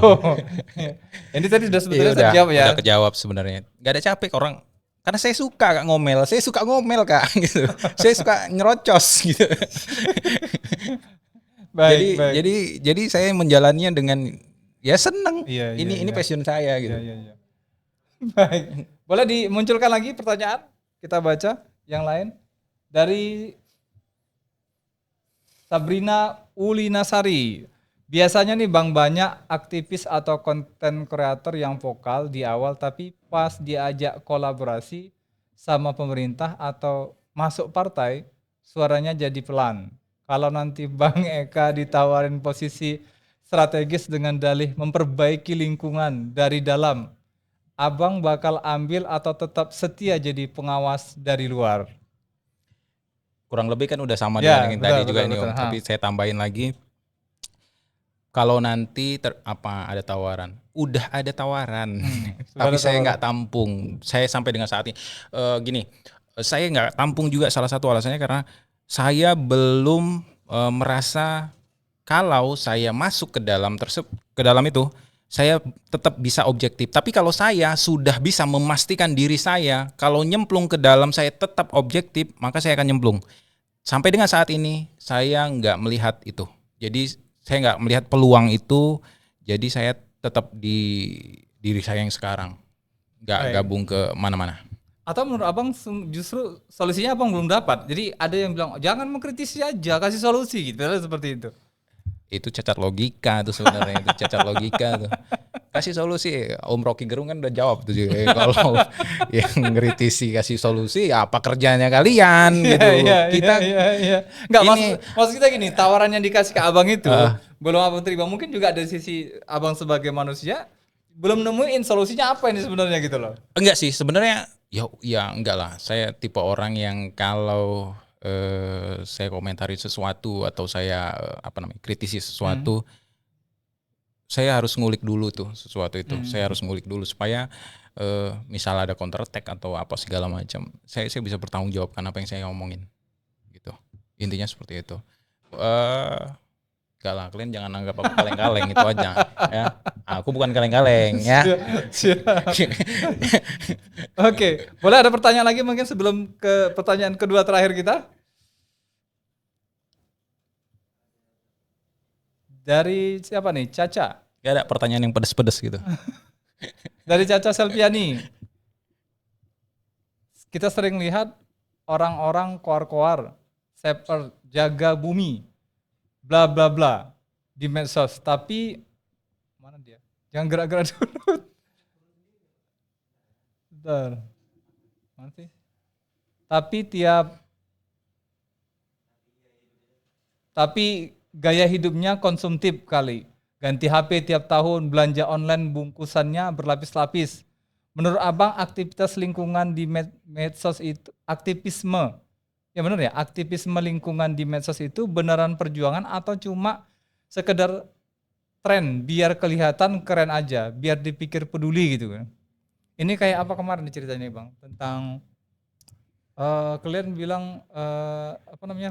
Ini tadi sudah sebetulnya terjawab ya. Udah kejawab sebenarnya. Gak ada capek orang, karena saya suka Kak ngomel. Saya suka ngomel Kak gitu. Saya suka nyerocos gitu. Baik. Jadi saya menjalannya dengan ya seneng. Ini Iya. passion saya gitu. Iya. Baik. Boleh dimunculkan lagi pertanyaan? Kita baca. yang lain dari Sabrina Ulinasari. Biasanya nih Bang, banyak aktivis atau konten kreator yang vokal di awal tapi pas diajak kolaborasi sama pemerintah atau masuk partai suaranya jadi pelan. Kalau nanti Bang Eka ditawarin posisi strategis dengan dalih memperbaiki lingkungan dari dalam, Abang bakal ambil atau tetap setia jadi pengawas dari luar? Kurang lebih kan udah sama Ya, dengan yang betul, tadi juga betul, ini betul. Om. Tapi saya tambahin lagi, kalau nanti ada tawaran, udah ada tawaran, sudah tapi ada saya tawaran. nggak tampung. Saya sampai dengan saat ini gini, saya nggak tampung juga salah satu alasannya karena saya belum merasa kalau saya masuk ke dalam itu, saya tetap bisa objektif. Tapi kalau saya sudah bisa memastikan diri saya, kalau nyemplung ke dalam saya tetap objektif, maka saya akan nyemplung. Sampai dengan saat ini saya nggak melihat itu. Jadi saya nggak melihat peluang itu. Jadi saya tetap di diri saya yang sekarang, nggak Baik. gabung ke mana-mana. Atau menurut Abang justru solusinya Abang belum dapat. Jadi ada yang bilang jangan mengkritisi aja, kasih solusi gitu. Seperti itu. Itu cacat logika tuh sebenarnya, itu cacat logika tuh. Kasih solusi, Om Rocky Gerung kan udah jawab tuh juga. Kalau yang ngritisi kasih solusi, ya apa kerjanya kalian gitu. Kita iya. Enggak, ini- maksud kita gini, tawaran yang dikasih ke Abang itu belum Abang terima. Mungkin juga dari sisi Abang sebagai manusia belum nemuin solusinya apa ini sebenarnya gitu loh. enggak sih sebenarnya, ya enggak lah. Saya tipe orang yang kalau saya komentari sesuatu atau saya kritisi sesuatu, saya harus ngulik dulu tuh sesuatu itu. Saya harus ngulik dulu supaya misal ada counter attack atau apa segala macam, saya bisa bertanggung jawabkan apa yang saya omongin gitu. Intinya seperti itu. Enggak lah, kalian jangan anggap aku kaleng-kaleng, itu aja ya. Aku bukan kaleng-kaleng ya. Siap. Oke, boleh ada pertanyaan lagi mungkin sebelum ke pertanyaan kedua terakhir kita? Dari siapa nih? Caca. Gak ada pertanyaan yang pedes-pedes gitu. Dari Caca Selviani. Kita sering lihat orang-orang koar-koar, seper, jaga bumi, bla bla bla di medsos. Tapi mana dia? Jangan gerak-gerak dulu. Bentar. Mana sih? Tapi gaya hidupnya konsumtif kali. Ganti HP tiap tahun, belanja online bungkusannya berlapis-lapis. Menurut Abang aktivitas lingkungan di medsos itu aktivisme. Ya benar ya, aktivisme lingkungan di medsos itu beneran perjuangan atau cuma sekedar tren biar kelihatan keren aja, biar dipikir peduli gitu kan. Ini kayak apa kemarin ceritanya Bang tentang kalian bilang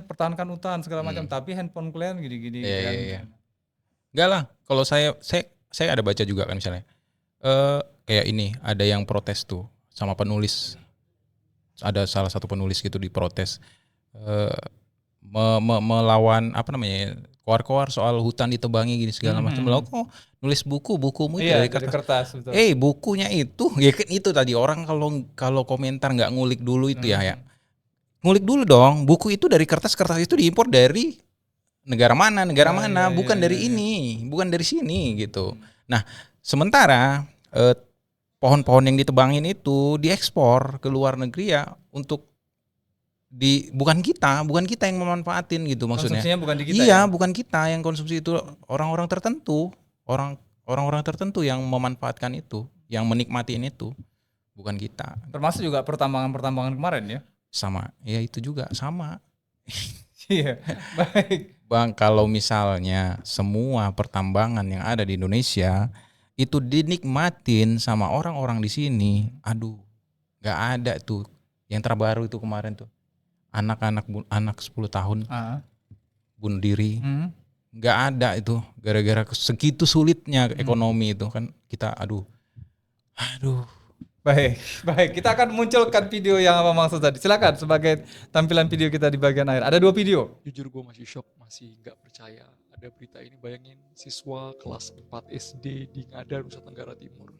pertahankan hutan segala macam, tapi handphone kalian gini-gini gitu kan. Iya. Enggak lah, kalau saya ada baca juga kan misalnya. Kayak ini, ada yang protes tuh sama penulis. Ada salah satu penulis gitu diprotes melawan koar-koar soal hutan ditebangi gini segala macam. Lo kok nulis bukumu itu Iya, dari dari kertas. kertas betul. Bukunya itu ya kan itu tadi orang kalau komentar nggak ngulik dulu itu ya. Ngulik dulu dong, buku itu dari kertas itu diimpor dari negara mana, bukan dari ini, bukan dari sini gitu. Nah, sementara pohon-pohon yang ditebangin itu diekspor ke luar negeri ya untuk bukan kita yang memanfaatin gitu maksudnya. Konsumsinya bukan di kita. Iya, Ya? bukan kita yang konsumsi itu, orang-orang tertentu, orang-orang tertentu yang memanfaatkan itu, yang menikmatiin itu, bukan kita. Termasuk juga pertambangan kemarin ya. Sama, ya itu juga sama. Iya, baik. Bang, kalau misalnya semua pertambangan yang ada di Indonesia itu dinikmatin sama orang-orang di sini, aduh, nggak ada tuh. Yang terbaru itu kemarin tuh, anak 10 tahun bunuh diri, nggak ada itu, gara-gara segitu sulitnya ekonomi itu kan kita, aduh. Baik. Kita akan munculkan video yang apa maksud tadi. Silakan sebagai tampilan video kita di bagian akhir. Ada 2 video. Jujur gue masih shock, masih nggak percaya ada berita ini. Bayangin siswa kelas 4 SD di Ngada, Nusa Tenggara Timur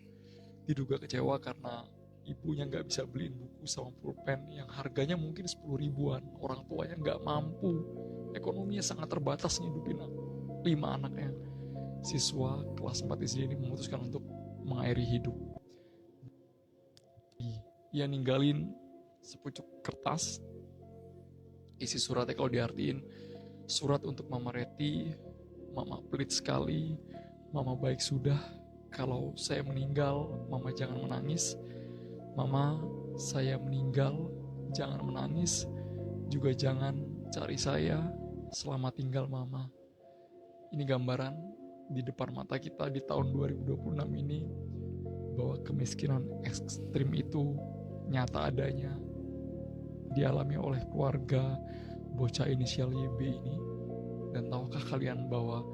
diduga kecewa karena ibunya nggak bisa beliin buku sama pulpen yang harganya mungkin 10 ribuan, orang tuanya nggak mampu, ekonominya sangat terbatas ngidupin 5 anaknya. Siswa kelas 4 SD ini memutuskan untuk mengakhiri hidup. Ia ninggalin sepucuk kertas, isi suratnya kalau diartiin, surat untuk Mama Reti, Mama pelit sekali, Mama baik sudah, kalau saya meninggal, Mama jangan menangis. Mama, saya meninggal, jangan menangis, juga jangan cari saya, selamat tinggal Mama. Ini gambaran di depan mata kita di tahun 2026 ini, bahwa kemiskinan ekstrim itu nyata adanya, dialami oleh keluarga bocah inisial YB ini. Dan tahukah kalian bahwa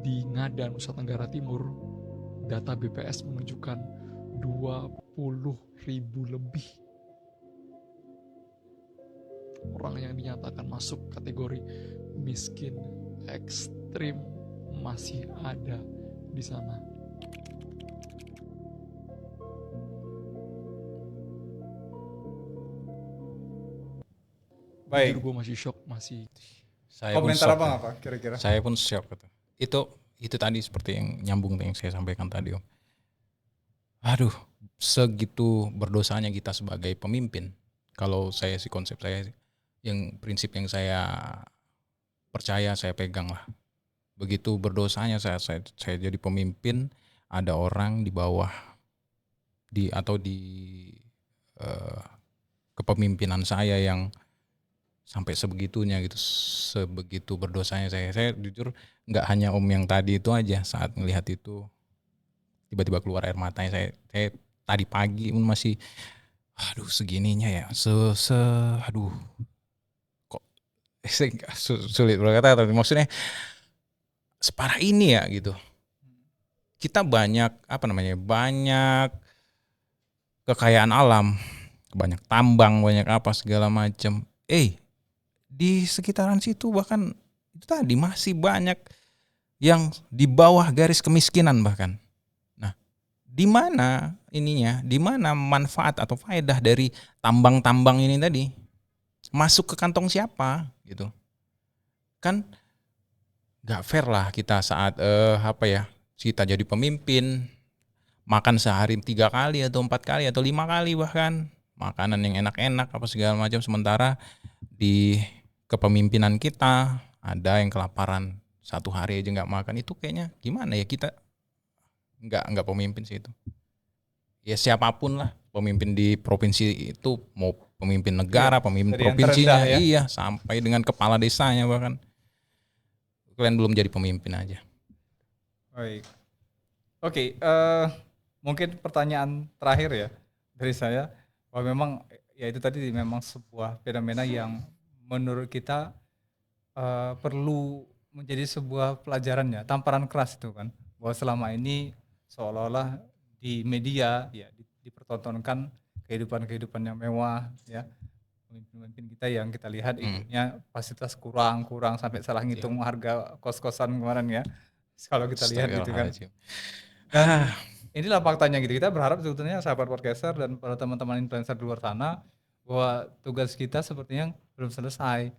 di Ngada, Nusa Tenggara Timur, data BPS menunjukkan 20.000 lebih orang yang dinyatakan masuk kategori miskin ekstrim masih ada di sana. Baik. Jujur gue masih shock, masih Saya pun Komentar shock, abang ya. apa kira-kira? Saya pun shock gitu. Itu tadi seperti yang nyambung yang saya sampaikan tadi, Om. Aduh, segitu berdosanya kita sebagai pemimpin. Kalau saya sih, konsep saya, yang prinsip yang saya percaya, saya pegang lah. Begitu berdosanya saya jadi pemimpin, ada orang di bawah atau di kepemimpinan saya yang sampai sebegitunya gitu, sebegitu berdosanya saya jujur nggak hanya Om yang tadi itu aja, saat melihat itu tiba-tiba keluar air matanya. Saya tadi pagi pun masih aduh segininya ya, aduh kok sulit berkata, tapi maksudnya separah ini ya gitu. Kita banyak banyak kekayaan alam, banyak tambang, banyak apa segala macam. Di sekitaran situ bahkan itu tadi masih banyak yang di bawah garis kemiskinan bahkan. Nah, di mana ininya? Di mana manfaat atau faedah dari tambang-tambang ini tadi? Masuk ke kantong siapa gitu? Kan nggak fair lah kita saat kita jadi pemimpin, makan sehari 3 kali atau 4 kali atau 5 kali bahkan makanan yang enak-enak apa segala macam, sementara di kepemimpinan kita ada yang kelaparan 1 hari aja nggak makan. Itu kayaknya gimana ya, kita nggak pemimpin sih itu. Ya siapapun lah pemimpin di provinsi itu, mau pemimpin negara, pemimpin dari yang provinsinya, terendah ya. iya sampai dengan kepala desanya bahkan. Kalian belum jadi pemimpin aja. Baik. Oke, mungkin pertanyaan terakhir ya dari saya, bahwa memang ya itu tadi memang sebuah fenomena yang menurut kita perlu menjadi sebuah pelajaran ya, tamparan keras itu kan, bahwa selama ini seolah-olah di media ya dipertontonkan kehidupan yang mewah ya, pemimpin kita yang kita lihat hidupnya fasilitas kurang sampai salah ngitung harga kos-kosan kemarin ya, kalau kita lihat gitu kan. Dan inilah faktanya gitu. Kita berharap sebetulnya sahabat podcaster dan para teman-teman influencer di luar sana, bahwa tugas kita sepertinya belum selesai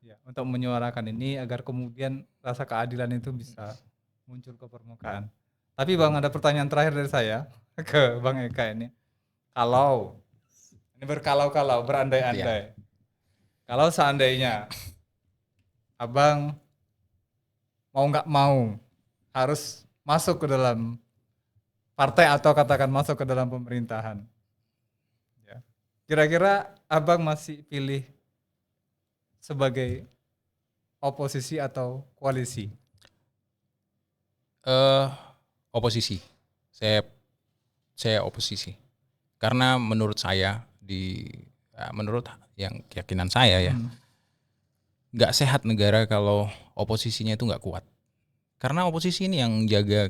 ya, untuk menyuarakan ini agar kemudian rasa keadilan itu bisa muncul ke permukaan. Tapi Bang, ada pertanyaan terakhir dari saya ke Bang Eka ini. Kalau ini berkalau-kalau, berandai-andai, kalau seandainya Abang mau nggak mau harus masuk ke dalam partai atau katakan masuk ke dalam pemerintahan, ya, kira-kira Abang masih pilih sebagai oposisi atau koalisi? Oposisi. Saya oposisi. Karena menurut saya, menurut yang keyakinan saya ya, nggak sehat negara kalau oposisinya itu nggak kuat. Karena oposisi ini yang jaga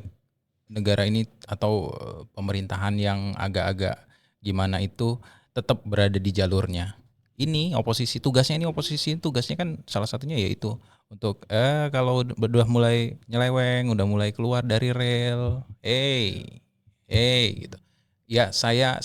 negara ini, atau pemerintahan yang agak-agak gimana itu tetap berada di jalurnya. Ini oposisi tugasnya kan salah satunya yaitu untuk kalau udah mulai nyeleweng, udah mulai keluar dari rel, gitu. ya saya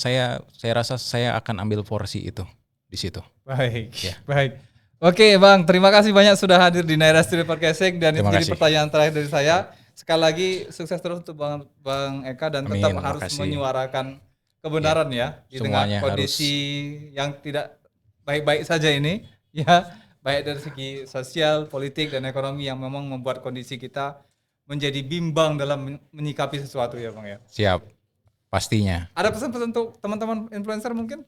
rasa saya akan ambil porsi itu di situ. Baik, Ya. baik. Oke Bang, terima kasih banyak sudah hadir di Naira Studio Podcasting dan itu Terima jadi kasih. pertanyaan terakhir dari saya. Sekali lagi sukses terus untuk Bang Eka dan Amin, tetap terima harus kasih. menyuarakan kebenaran ya di tengah Semuanya kondisi yang tidak baik-baik saja ini ya, baik dari segi sosial, politik dan ekonomi yang memang membuat kondisi kita menjadi bimbang dalam menyikapi sesuatu ya Bang ya. Siap, pastinya. Ada pesan-pesan untuk teman-teman influencer mungkin?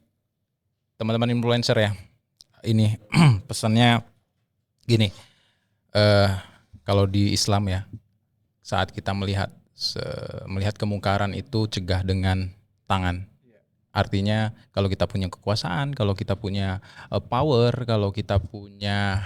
Teman-teman influencer ya, ini pesannya gini, kalau di Islam ya, saat kita melihat kemungkaran itu cegah dengan tangan. Artinya kalau kita punya kekuasaan, kalau kita punya power, kalau kita punya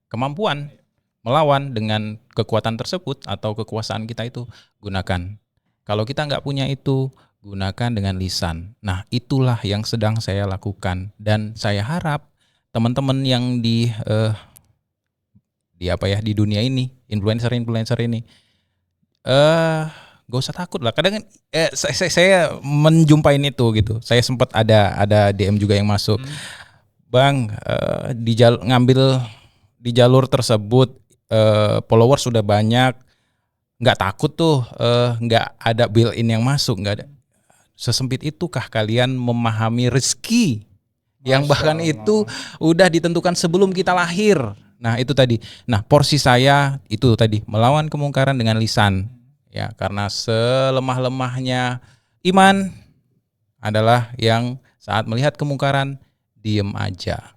kemampuan melawan dengan kekuatan tersebut atau kekuasaan kita itu, gunakan. Kalau kita nggak punya itu, gunakan dengan lisan. Nah, itulah yang sedang saya lakukan dan saya harap teman-teman yang di dunia ini, influencer ini, gak usah takut lah. Kadang saya menjumpain itu gitu. Saya sempat ada DM juga yang masuk, Bang, ngambil di jalur tersebut, followers sudah banyak, nggak takut tuh, nggak ada built-in yang masuk, nggak ada. Sesempit itukah kalian memahami rezeki yang bahkan itu udah ditentukan sebelum kita lahir? Nah itu tadi. Nah porsi saya itu tadi, melawan kemungkaran dengan lisan. Ya, karena selemah-lemahnya iman adalah yang saat melihat kemungkaran diem aja.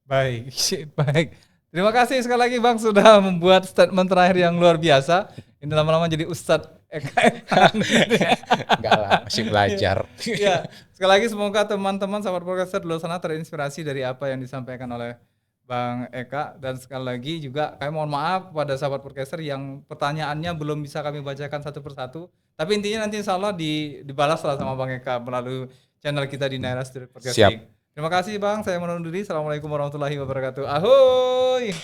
Baik, baik. Terima kasih sekali lagi Bang sudah membuat statement terakhir yang luar biasa. Ini lama-lama jadi Ustadz Eka. Enggak lah, masih belajar. Ya, sekali lagi semoga teman-teman sahabat podcaster di luar sana terinspirasi dari apa yang disampaikan oleh Bang Eka, dan sekali lagi juga kami mohon maaf pada sahabat podcaster yang pertanyaannya belum bisa kami bacakan satu persatu, tapi intinya nanti insya Allah dibalas lah sama Bang Eka melalui channel kita di Naira Studio Podcasting. Siap. Terima kasih Bang, saya undur diri. Assalamualaikum warahmatullahi wabarakatuh. Ahoy!